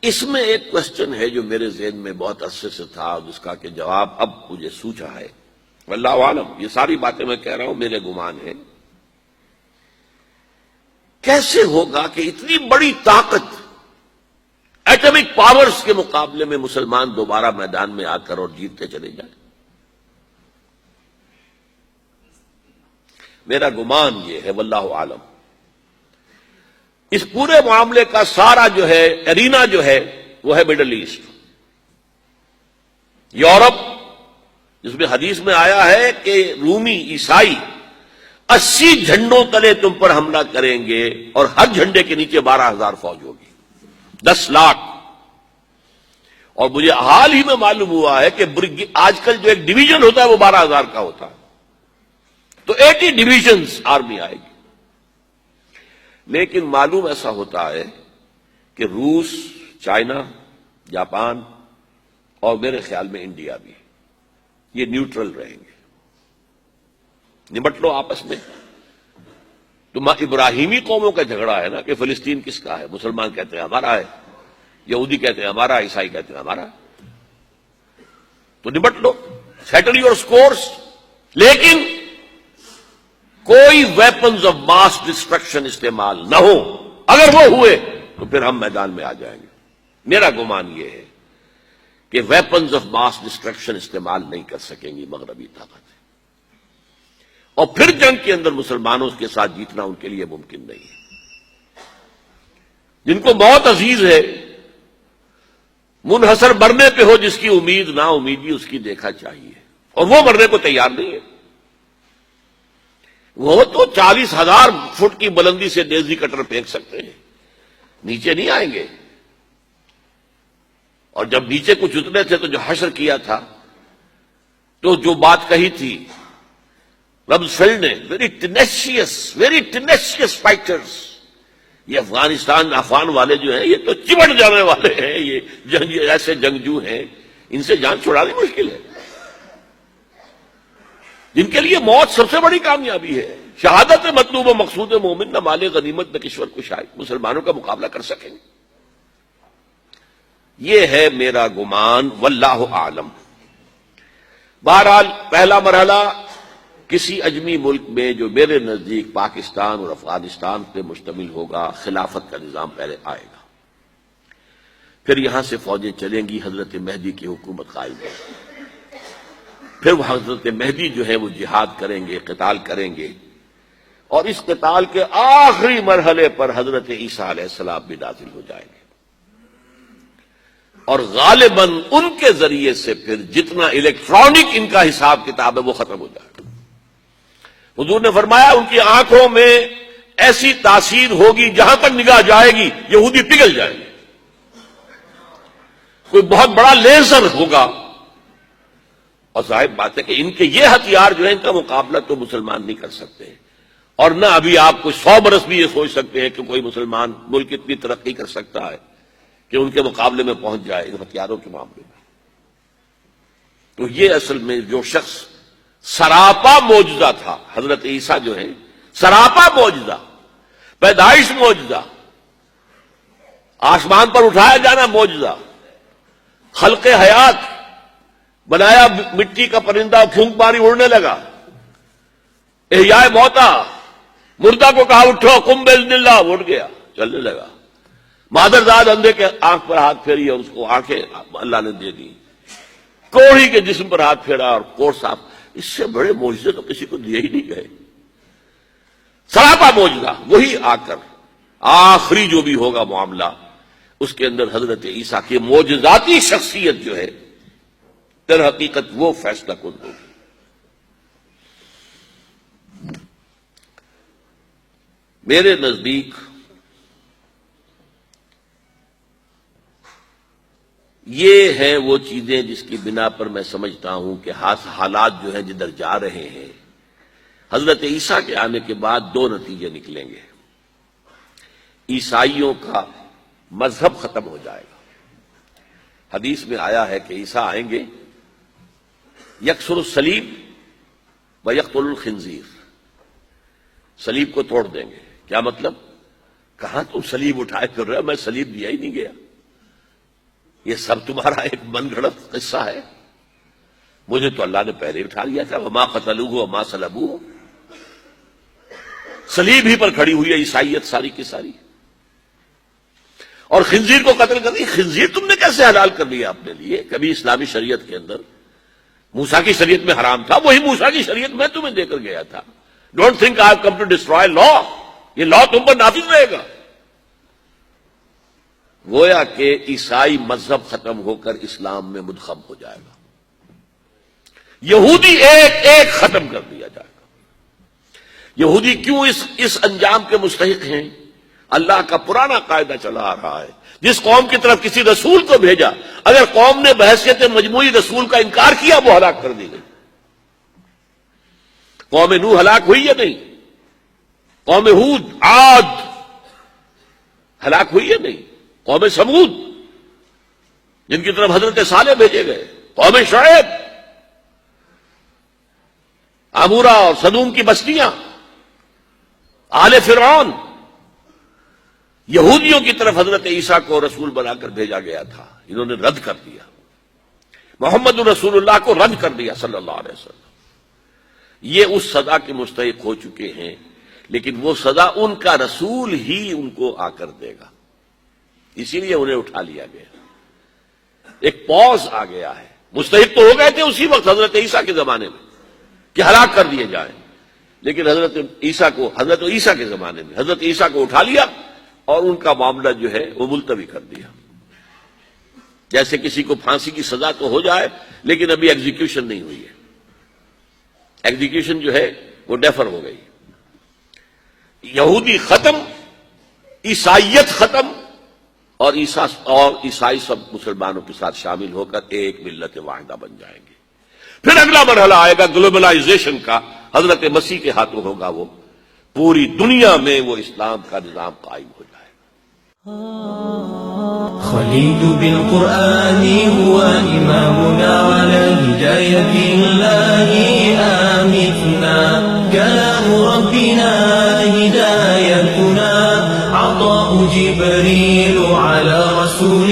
اس میں ایک کوشچن ہے جو میرے ذہن میں بہت عرصے سے تھا اور جس کا کہ جواب اب مجھے سوچا ہے. واللہ عالم، یہ ساری باتیں میں کہہ رہا ہوں میرے گمان ہے. کیسے ہوگا کہ اتنی بڑی طاقت ایٹمک پاورز کے مقابلے میں مسلمان دوبارہ میدان میں آ کر اور جیتتے چلے جائیں؟ میرا گمان یہ ہے، واللہ عالم، اس پورے معاملے کا سارا جو ہے ارینا جو ہے وہ ہے مڈل ایسٹ، یورپ، جس میں حدیث میں آیا ہے کہ رومی عیسائی 80 جھنڈوں تلے تم پر حملہ کریں گے اور ہر جھنڈے کے نیچے 12,000 فوج ہوگی، 10 لاکھ. اور مجھے حال ہی میں معلوم ہوا ہے کہ آج کل جو ایک ڈویژن ہوتا ہے وہ 12,000 کا ہوتا ہے، تو 80 ڈویژنز آرمی آئے گی. لیکن معلوم ایسا ہوتا ہے کہ روس، چائنا، جاپان اور میرے خیال میں انڈیا بھی یہ نیوٹرل رہیں گے. نمٹ لو آپس میں. تو ابراہیمی قوموں کا جھگڑا ہے نا کہ فلسطین کس کا ہے، مسلمان کہتے ہیں ہمارا ہے، یہودی کہتے ہیں ہمارا، عیسائی کہتے ہیں ہمارا. تو نمٹ لو، سیٹل یور سکورز. لیکن کوئی ویپنز آف ماس ڈسٹرکشن استعمال نہ ہو. اگر وہ ہوئے تو پھر ہم میدان میں آ جائیں گے. میرا گمان یہ ہے کہ ویپنز آف ماس ڈسٹرکشن استعمال نہیں کر سکیں گی مغربی طاقتیں، اور پھر جنگ کے اندر مسلمانوں کے ساتھ جیتنا ان کے لیے ممکن نہیں ہے. جن کو موت عزیز ہے، منحصر مرنے پہ ہو جس کی امید، نا امیدی اس کی دیکھا چاہیے، اور وہ مرنے کو تیار نہیں ہے. وہ تو 40,000 فٹ کی بلندی سے ڈیزی کٹر پھینک سکتے ہیں، نیچے نہیں آئیں گے. اور جب نیچے کچھ اتنے تھے تو جو حشر کیا تھا، تو جو بات کہی تھی رمزفیلڈ نے، ویری ٹینیشیس فائٹرز. یہ افغان والے جو ہیں یہ تو چمٹ جانے والے ہیں، یہ ایسے جنگجو ہیں، ان سے جان چھڑانی مشکل ہے. جن کے لیے موت سب سے بڑی کامیابی ہے. شہادت مطلوب و مقصود مومن نہ مال غنیمت نہ کشور کشائی. مسلمانوں کا مقابلہ کر سکیں گے. یہ ہے میرا گمان، واللہ عالم. بہرحال پہلا مرحلہ کسی اجمی ملک میں جو میرے نزدیک پاکستان اور افغانستان پہ مشتمل ہوگا، خلافت کا نظام پہلے آئے گا. پھر یہاں سے فوجیں چلیں گی، حضرت مہدی کی حکومت قائم ہوگی. پھر وہ حضرت مہدی جو ہے وہ جہاد کریں گے، قتال کریں گے، اور اس قتال کے آخری مرحلے پر حضرت عیسیٰ علیہ السلام بھی نازل ہو جائیں گے. اور غالباً ان کے ذریعے سے پھر جتنا الیکٹرانک ان کا حساب کتاب ہے وہ ختم ہو جائے گا. حضور نے فرمایا ان کی آنکھوں میں ایسی تاثیر ہوگی، جہاں تک نگاہ جائے گی یہودی پگھل جائیں گے. کوئی بہت بڑا لیزر ہوگا، اور ظاہر بات ہے کہ ان کے یہ ہتھیار جو ہے ان کا مقابلہ تو مسلمان نہیں کر سکتے. اور نہ ابھی آپ کو 100 برس بھی یہ سوچ سکتے ہیں کہ کوئی مسلمان ملک اتنی ترقی کر سکتا ہے کہ ان کے مقابلے میں پہنچ جائے ان ہتھیاروں کے معاملے میں. تو یہ اصل میں جو شخص سراپا معجزہ تھا، حضرت عیسیٰ جو ہے سراپا معجزہ، پیدائش معجزہ، آسمان پر اٹھایا جانا معجزہ، خلق حیات، بنایا مٹی کا پرندہ، پھونک ماری اڑنے لگا، احیاء موتا، مردہ کو کہا اٹھو قم باذن اللہ، اٹھ گیا چلنے لگا. مادرزاد اندھے کے آنکھ پر ہاتھ پھیری اور اس کو آنکھیں اللہ نے دے دی. کوڑھی کے جسم پر ہاتھ پھیرا اور کوڑ صاف. اس سے بڑے معجزے تو کسی کو دیے ہی نہیں گئے. سراپا معجزہ. وہی آ کر آخری جو بھی ہوگا معاملہ، اس کے اندر حضرت عیسیٰ کی معجزاتی شخصیت جو ہے در حقیقت وہ فیصلہ کن ہوگی. میرے نزدیک یہ ہیں وہ چیزیں جس کی بنا پر میں سمجھتا ہوں کہ حالات جو ہیں جدھر جا رہے ہیں، حضرت عیسیٰ کے آنے کے بعد 2 نتیجے نکلیں گے. عیسائیوں کا مذہب ختم ہو جائے گا. حدیث میں آیا ہے کہ عیسیٰ آئیں گے، یکسر الصلیب و یقتل الخنزیر، صلیب کو توڑ دیں گے. کیا مطلب؟ کہاں تم صلیب اٹھائے پھر رہے ہو؟ میں صلیب دیا ہی نہیں گیا. یہ سب تمہارا ایک من گھڑت قصہ ہے؟ مجھے تو اللہ نے پہلے اٹھا لیا تھا، وما قتلوہ وما صلبوہ. صلیب ہی پر کھڑی ہوئی ہے عیسائیت ساری کی ساری. اور خنزیر کو قتل کر دی. خنزیر تم نے کیسے حلال کر لیا اپنے لیے؟ کبھی اسلامی شریعت کے اندر موسیٰ کی شریعت میں حرام تھا، وہی موسیٰ کی شریعت میں تمہیں دے کر گیا تھا. Don't think I have come to destroy law. یہ لا تم پر نافذ رہے گا. گویا کہ عیسائی مذہب ختم ہو کر اسلام میں منتخب ہو جائے گا. یہودی ایک ایک ختم کر دیا جائے گا. یہودی کیوں اس انجام کے مستحق ہیں؟ اللہ کا پرانا قاعدہ چلا آ رہا ہے، جس قوم کی طرف کسی رسول کو بھیجا، اگر قوم نے بحیثیت مجموعی رسول کا انکار کیا، وہ ہلاک کر دی گئی. قوم نوح ہلاک ہوئی یا نہیں؟ قوم ہود، عاد ہلاک ہوئی یا نہیں؟ قوم سمود جن کی طرف حضرت صالح بھیجے گئے، قوم شعیب، عمورہ اور صدوم کی بستیاں، آل فرعون. یہودیوں کی طرف حضرت عیسیٰ کو رسول بنا کر بھیجا گیا تھا، انہوں نے رد کر دیا. محمد رسول اللہ کو رد کر دیا صلی اللہ علیہ وسلم. یہ اس سزا کے مستحق ہو چکے ہیں، لیکن وہ سزا ان کا رسول ہی ان کو آ کر دے گا. اسی لیے انہیں اٹھا لیا گیا. ایک پوز آ گیا ہے. مستحق تو ہو گئے تھے اسی وقت حضرت عیسیٰ کے زمانے میں کہ ہلاک کر دیے جائیں، لیکن حضرت عیسیٰ کے زمانے میں حضرت عیسیٰ کو اٹھا لیا اور ان کا معاملہ جو ہے وہ ملتوی کر دیا. جیسے کسی کو پھانسی کی سزا تو ہو جائے لیکن ابھی ایگزیکیوشن نہیں ہوئی ہے. ایگزیکیوشن جو ہے وہ ڈیفر ہو گئی. یہودی ختم، عیسائیت ختم، اور عیسائی سب مسلمانوں کے ساتھ شامل ہو کر ایک ملت واحدہ بن جائیں گے. پھر اگلا مرحلہ آئے گا گلوبلائزیشن کا. حضرت مسیح کے ہاتھوں ہوگا، وہ پوری دنیا میں وہ اسلام کا نظام قائم ہو جائے گا. خليل بالقرآن هو إمامنا على هداية الله آمتنا. كلام ربنا هدايتنا، عطاء جبريل على رسول